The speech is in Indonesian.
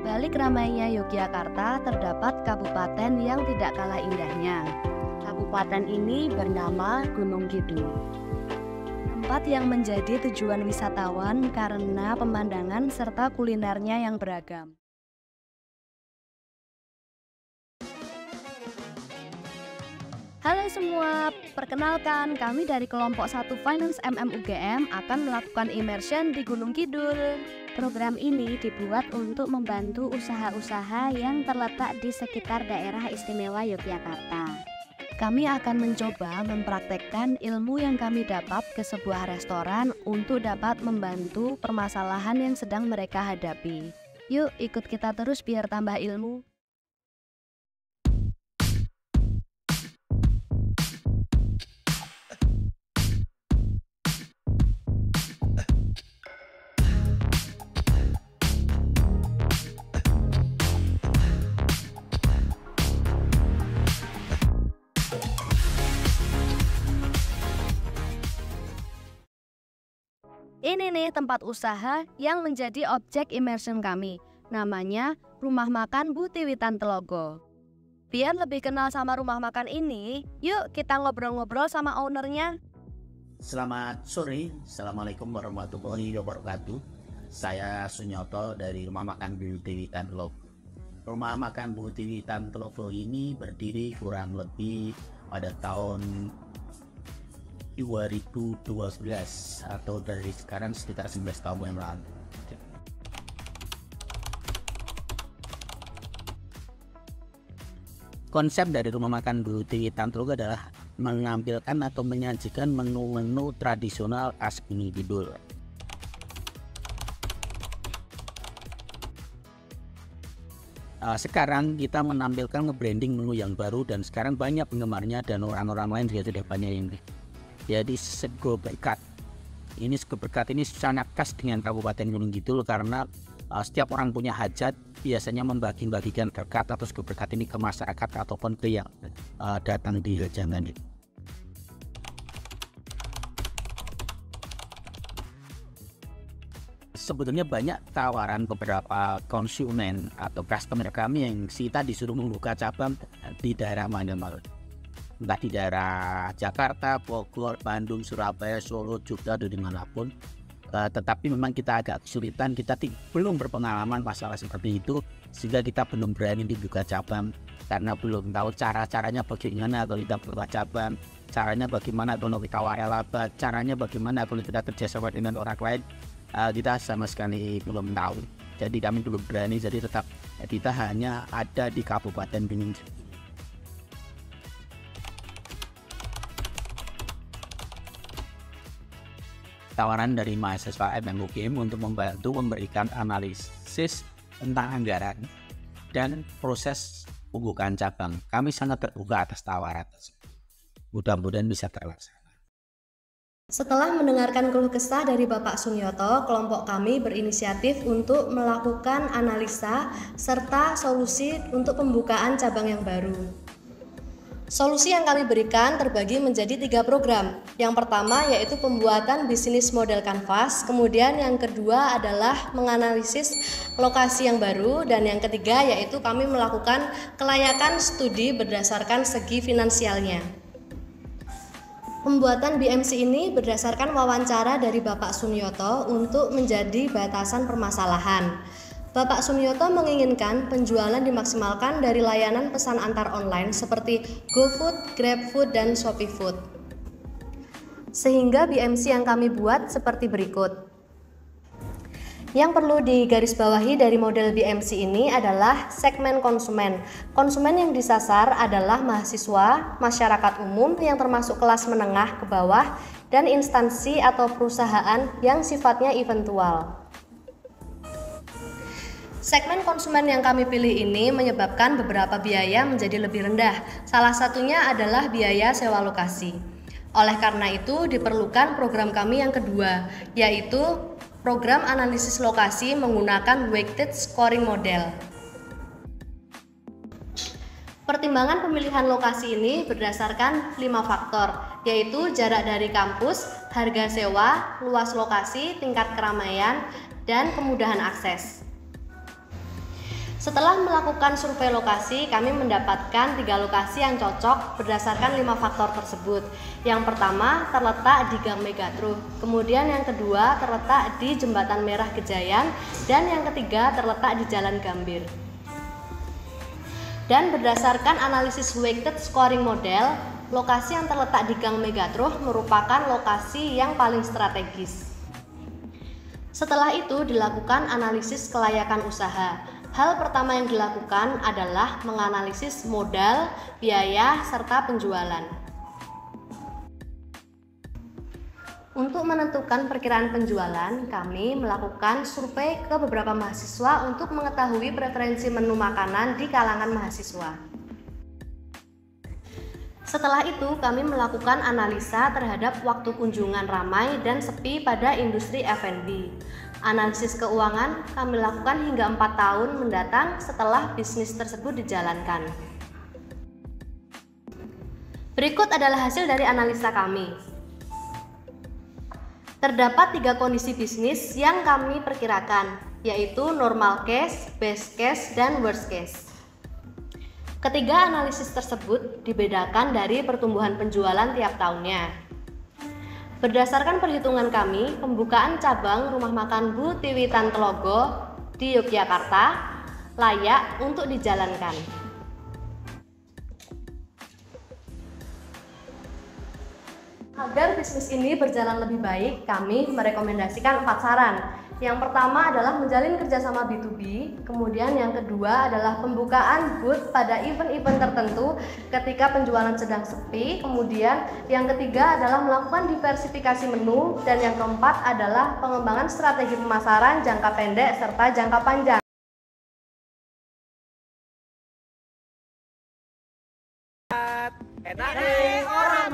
balik ramainya Yogyakarta terdapat kabupaten yang tidak kalah indahnya. Kabupaten ini bernama Gunung Kidul. Tempat yang menjadi tujuan wisatawan karena pemandangan serta kulinernya yang beragam. Halo semua, perkenalkan kami dari kelompok 1 Finance UGM akan melakukan immersion di Gunung Kidul. Program ini dibuat untuk membantu usaha-usaha yang terletak di sekitar daerah istimewa Yogyakarta. Kami akan mencoba mempraktekkan ilmu yang kami dapat ke sebuah restoran untuk dapat membantu permasalahan yang sedang mereka hadapi. Yuk ikut kita terus biar tambah ilmu. Ini nih tempat usaha yang menjadi objek immersion kami. Namanya Rumah Makan Bu Tiwitan Telogo. Biar lebih kenal sama rumah makan ini, yuk kita ngobrol-ngobrol sama ownernya. Selamat sore, Assalamualaikum warahmatullahi wabarakatuh. Saya Sunyoto dari Rumah Makan Bu Tiwitan Telogo. Rumah Makan Bu Tiwitan Telogo ini berdiri kurang lebih pada tahun 2012 atau dari sekarang sekitar 11 tahun yang lalu. Konsep dari Rumah Makan Bu Tiwitan Telogo adalah menampilkan atau menyajikan menu-menu tradisional khas Gunung Kidul. Sekarang kita menampilkan nge-branding menu yang baru dan sekarang banyak penggemarnya dan orang-orang lain juga tidak banyak yang jadi sego berkat. Ini sego berkat ini sangat khas dengan Kabupaten Gunung Kidul karena setiap orang punya hajat biasanya membagi-bagikan berkat atau sego berkat ini ke masyarakat ataupun ke yang datang di hajangan. Sebetulnya banyak tawaran beberapa konsumen atau customer kami yang kita disuruh membuka cabang di daerah mana-mana. Entah di daerah Jakarta, Bogor, Bandung, Surabaya, Solo, Jogja, dan dimanapun. Tetapi memang kita agak kesulitan, kita belum berpengalaman masalah seperti itu, sehingga kita belum berani dibuka cabang, karena belum tahu cara-caranya bagaimana kalau kita buka cabang, caranya bagaimana kalau kita waralaba, caranya bagaimana kalau kita kerjasama dengan orang lain, kita sama sekali belum tahu. Jadi kami belum berani, jadi tetap kita hanya ada di Kabupaten Gunung Kidul. Tawaran dari mahasiswa UGM untuk membantu memberikan analisis tentang anggaran dan proses pembukaan cabang. Kami sangat terbuka atas tawaran tersebut. Mudah-mudahan bisa terlaksana. Setelah mendengarkan keluh kesah dari Bapak Sunyoto, kelompok kami berinisiatif untuk melakukan analisa serta solusi untuk pembukaan cabang yang baru. Solusi yang kami berikan terbagi menjadi 3 program. Yang pertama yaitu pembuatan bisnis model kanvas, kemudian yang kedua adalah menganalisis lokasi yang baru, dan yang ketiga yaitu kami melakukan kelayakan studi berdasarkan segi finansialnya. Pembuatan BMC ini berdasarkan wawancara dari Bapak Sunyoto untuk menjadi batasan permasalahan. Bapak Sunyoto menginginkan penjualan dimaksimalkan dari layanan pesan antar online seperti GoFood, GrabFood, dan ShopeeFood. Sehingga BMC yang kami buat seperti berikut. Yang perlu digarisbawahi dari model BMC ini adalah segmen konsumen. Konsumen yang disasar adalah mahasiswa, masyarakat umum yang termasuk kelas menengah ke bawah, dan instansi atau perusahaan yang sifatnya eventual. Segmen konsumen yang kami pilih ini menyebabkan beberapa biaya menjadi lebih rendah. Salah satunya adalah biaya sewa lokasi. Oleh karena itu diperlukan program kami yang kedua, yaitu program analisis lokasi menggunakan weighted scoring model. Pertimbangan pemilihan lokasi ini berdasarkan 5 faktor, yaitu jarak dari kampus, harga sewa, luas lokasi, tingkat keramaian, dan kemudahan akses. Setelah melakukan survei lokasi, kami mendapatkan 3 lokasi yang cocok berdasarkan 5 faktor tersebut. Yang pertama terletak di Gang Megatruh, kemudian yang kedua terletak di Jembatan Merah Gejayan, dan yang ketiga terletak di Jalan Gambir. Dan berdasarkan analisis weighted scoring model, lokasi yang terletak di Gang Megatruh merupakan lokasi yang paling strategis. Setelah itu dilakukan analisis kelayakan usaha. Hal pertama yang dilakukan adalah menganalisis modal, biaya, serta penjualan. Untuk menentukan perkiraan penjualan, kami melakukan survei ke beberapa mahasiswa untuk mengetahui preferensi menu makanan di kalangan mahasiswa. Setelah itu, kami melakukan analisa terhadap waktu kunjungan ramai dan sepi pada industri F&B. Analisis keuangan kami lakukan hingga 4 tahun mendatang setelah bisnis tersebut dijalankan. Berikut adalah hasil dari analisa kami. Terdapat 3 kondisi bisnis yang kami perkirakan, yaitu normal case, best case, dan worst case. Ketiga analisis tersebut dibedakan dari pertumbuhan penjualan tiap tahunnya. Berdasarkan perhitungan kami, pembukaan cabang rumah makan Bu Tiwi Tantelogo di Yogyakarta layak untuk dijalankan. Agar bisnis ini berjalan lebih baik, kami merekomendasikan 4 saran. Yang pertama adalah menjalin kerjasama B2B, kemudian yang kedua adalah pembukaan booth pada event-event tertentu ketika penjualan sedang sepi, kemudian yang ketiga adalah melakukan diversifikasi menu, dan yang keempat adalah pengembangan strategi pemasaran jangka pendek serta jangka panjang. Enak nih orang